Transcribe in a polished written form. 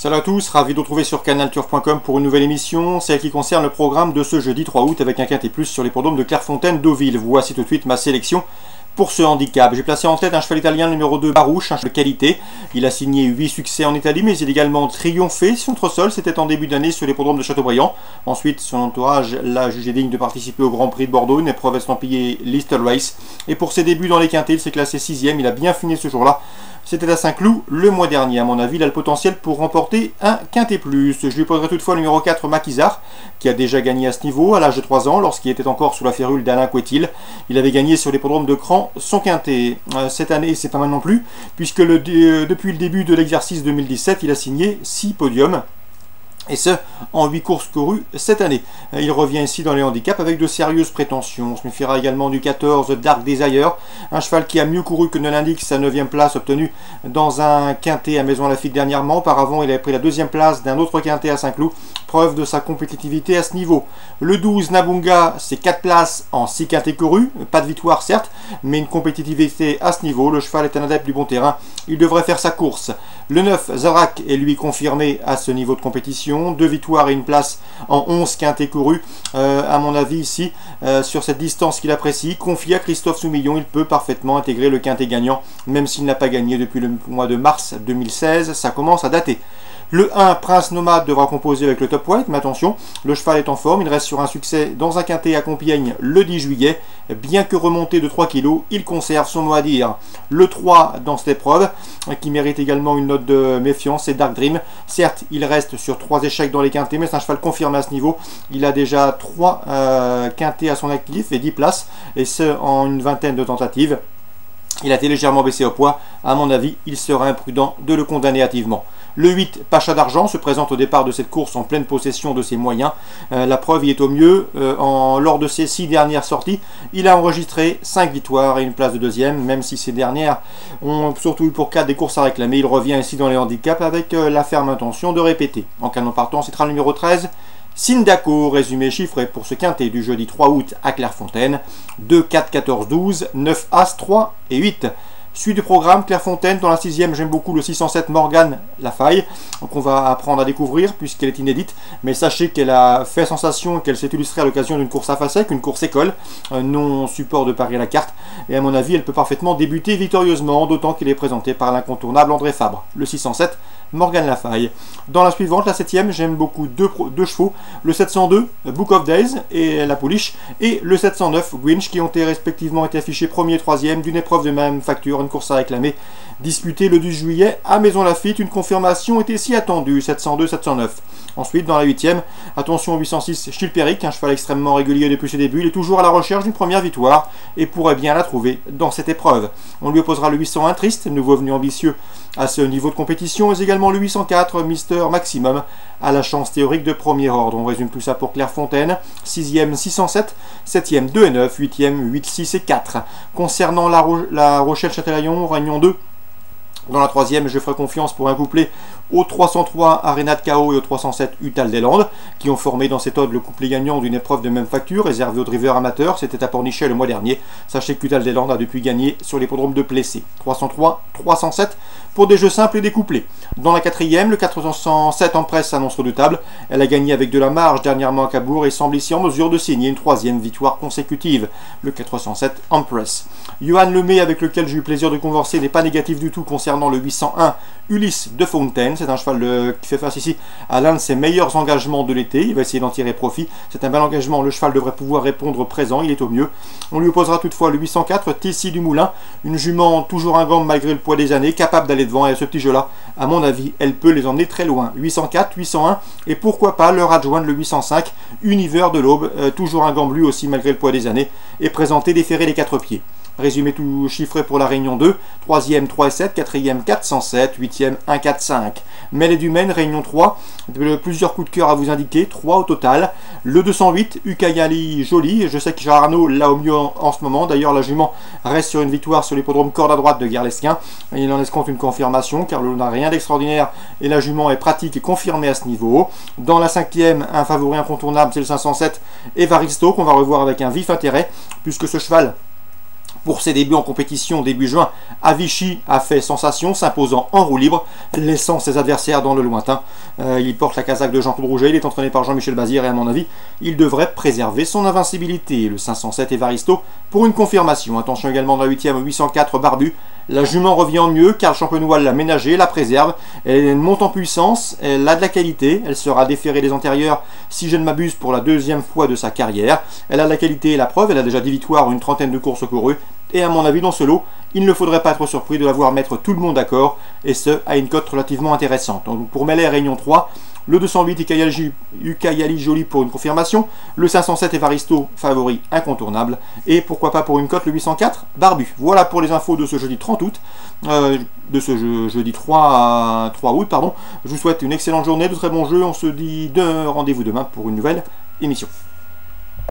Salut à tous, ravi de vous retrouver sur canalturf.com pour une nouvelle émission, celle qui concerne le programme de ce jeudi 3 août avec un quintet plus sur l'hippodrome de Clairefontaine-Deauville. Voici tout de suite ma sélection pour ce handicap. J'ai placé en tête un cheval italien numéro 2, Barouche, un cheval de qualité. Il a signé 8 succès en Italie, mais il a également triomphé sur notre sol. C'était en début d'année sur l'hippodrome de Châteaubriand. Ensuite, son entourage l'a jugé digne de participer au Grand Prix de Bordeaux, une épreuve estampillée Listed Race. Et pour ses débuts dans les quintets, il s'est classé 6e. Il a bien fini ce jour-là. C'était à Saint-Cloud le mois dernier. À mon avis, il a le potentiel pour remporter un quintet plus. Je lui poserai toutefois le numéro 4, Maquisard, qui a déjà gagné à ce niveau à l'âge de 3 ans, lorsqu'il était encore sous la férule d'Alain Couetil. Il avait gagné sur l'hippodrome de Cran son quintet. Cette année, c'est pas mal non plus, puisque depuis le début de l'exercice 2017, il a signé 6 podiums. Et ce, en 8 courses courues cette année. Il revient ici dans les handicaps avec de sérieuses prétentions. On se méfiera également du 14 Dark Desire, un cheval qui a mieux couru que ne l'indique sa 9e place obtenue dans un quintet à Maison-Lafitte dernièrement. Auparavant, il avait pris la 2e place d'un autre quintet à Saint-Cloud, preuve de sa compétitivité à ce niveau. Le 12 Nabunga, c'est 4 places en 6 quintets courus, pas de victoire certes, mais une compétitivité à ce niveau. Le cheval est un adepte du bon terrain, il devrait faire sa course. Le 9 Zarak est lui confirmé à ce niveau de compétition, 2 victoires et une place en 11 quintets courus. À mon avis ici, sur cette distance qu'il apprécie, confié à Christophe Soumillon, il peut parfaitement intégrer le quintet gagnant, même s'il n'a pas gagné depuis le mois de mars 2016, ça commence à dater. Le 1, Prince Nomade, devra composer avec le Top White, mais attention, le cheval est en forme, il reste sur un succès dans un quintet à Compiègne le 10 juillet. Bien que remonté de 3 kg, il conserve son mot à dire. Le 3 dans cette épreuve, qui mérite également une note de méfiance, c'est Dark Dream. Certes, il reste sur 3 échecs dans les quintets, mais c'est un cheval confirmé à ce niveau. Il a déjà 3 quintets à son actif et 10 places, et ce en une vingtaine de tentatives. Il a été légèrement baissé au poids. À mon avis, il sera imprudent de le condamner hâtivement. Le 8, Pacha d'Argent, se présente au départ de cette course en pleine possession de ses moyens. La preuve y est au mieux. Lors de ses 6 dernières sorties, il a enregistré 5 victoires et une place de 2e, même si ces dernières ont surtout eu pour cas des courses à réclamer. Il revient ici dans les handicaps avec la ferme intention de répéter. En canon partant, c'est le numéro 13. Sindaco, résumé chiffré pour ce quintet du jeudi 3 août à Clairefontaine. 2, 4, 14, 12, 9 As, 3 et 8. Suite du programme, Clairefontaine. Dans la 6e, j'aime beaucoup le 607 Morgane Lafaille, qu'on va apprendre à découvrir puisqu'elle est inédite. Mais sachez qu'elle a fait sensation et qu'elle s'est illustrée à l'occasion d'une course à Fasec, une course école, non support de Paris à la carte. Et à mon avis, elle peut parfaitement débuter victorieusement, d'autant qu'elle est présentée par l'incontournable André Fabre. Le 607 Morgane Lafaille. Dans la suivante, la 7e, j'aime beaucoup deux chevaux, le 702 Book of Days et la Pouliche, et le 709 Gwinch, qui ont respectivement été affichés 1er et 3e d'une épreuve de même facture, une course à réclamer, disputée le 12 juillet à Maison-Lafitte. Une confirmation était si attendue, 702-709. Ensuite, dans la 8e, attention au 806 Chilpéric, un cheval extrêmement régulier depuis ses débuts. Il est toujours à la recherche d'une première victoire et pourrait bien la trouver dans cette épreuve. On lui opposera le 801 Triste, nouveau venu ambitieux à ce niveau de compétition, mais également le 804 Mister Maximum, à la chance théorique de premier ordre. On résume tout ça pour Clairefontaine. 6e 607, 7e 2 et 9, 8e 8, 6 et 4. Concernant la Rochelle-Châtelaillon, Réunion 2, dans la 3e, je ferai confiance pour un couplet au 303 Arena de Chaos et au 307 Utal des Landes, qui ont formé dans cet ordre le couplet gagnant d'une épreuve de même facture, réservée aux drivers amateurs. C'était à Pornichet le mois dernier. Sachez que Utal des Landes a depuis gagné sur l'hippodrome de Plessé. 303, 307 pour des jeux simples et des couplets. Dans la 4e, le 407 en presse s'annonce redoutable. Elle a gagné avec de la marge dernièrement à Cabourg et semble ici en mesure de signer une 3e victoire consécutive. Le 407 en presse. Johan Lemay, avec lequel j'ai eu plaisir de converser, n'est pas négatif du tout concernant le 801 Ulysse de Fontaine. C'est un cheval qui fait face ici à l'un de ses meilleurs engagements de l'été. Il va essayer d'en tirer profit. C'est un bel engagement. Le cheval devrait pouvoir répondre présent. Il est au mieux. On lui opposera toutefois le 804 Tessie du Moulin. Une jument toujours un gamme malgré le poids des années, capable d'aller devant. Et à ce petit jeu-là, à mon avis, elle peut les emmener très loin. 804, 801 et pourquoi pas leur adjoindre le 805 Univers de l'Aube. Toujours un gant lui aussi malgré le poids des années. Et présenté déféré les 4 pieds. Résumé tout chiffré pour la Réunion 2, 3e 3 et 7, 4e 407, 8e 1, 4, 5. Mêlée du Maine, Réunion 3, plusieurs coups de cœur à vous indiquer, 3 au total. Le 208, Ukayali Jolie, je sais que Gérard Arnaud l'a au mieux en ce moment. D'ailleurs, la jument reste sur une victoire sur l'hippodrome corde à droite de Guerlesquin. Il en escompte une confirmation, car l'on n'a rien d'extraordinaire et la jument est pratique et confirmée à ce niveau. Dans la 5e, un favori incontournable, c'est le 507 Evaristo, qu'on va revoir avec un vif intérêt, puisque ce cheval Pour ses débuts en compétition début juin, Avicii a fait sensation, s'imposant en roue libre, laissant ses adversaires dans le lointain. Il porte la casaque de Jean-Claude Rouget, il est entraîné par Jean-Michel Bazir et à mon avis, il devrait préserver son invincibilité. Le 507 Evaristo pour une confirmation. Attention également dans la 8e 804 Barbu. La jument revient en mieux car Champenois l'a ménagée, la préserve. Elle monte en puissance, elle a de la qualité, elle sera déférée des antérieurs si je ne m'abuse pour la deuxième fois de sa carrière. Elle a de la qualité et la preuve, elle a déjà 10 victoires, une trentaine de courses courues. Et à mon avis, dans ce lot, il ne faudrait pas être surpris de la voir mettre tout le monde d'accord, et ce, à une cote relativement intéressante. Donc pour Meller, Réunion 3, le 208 Ucayali Jolie pour une confirmation, le 507 Evaristo favori incontournable, et pourquoi pas pour une cote le 804 Barbu. Voilà pour les infos de ce jeudi 30 août, jeudi 3 août, pardon. Je vous souhaite une excellente journée, de très bons jeux, on se dit rendez-vous demain pour une nouvelle émission.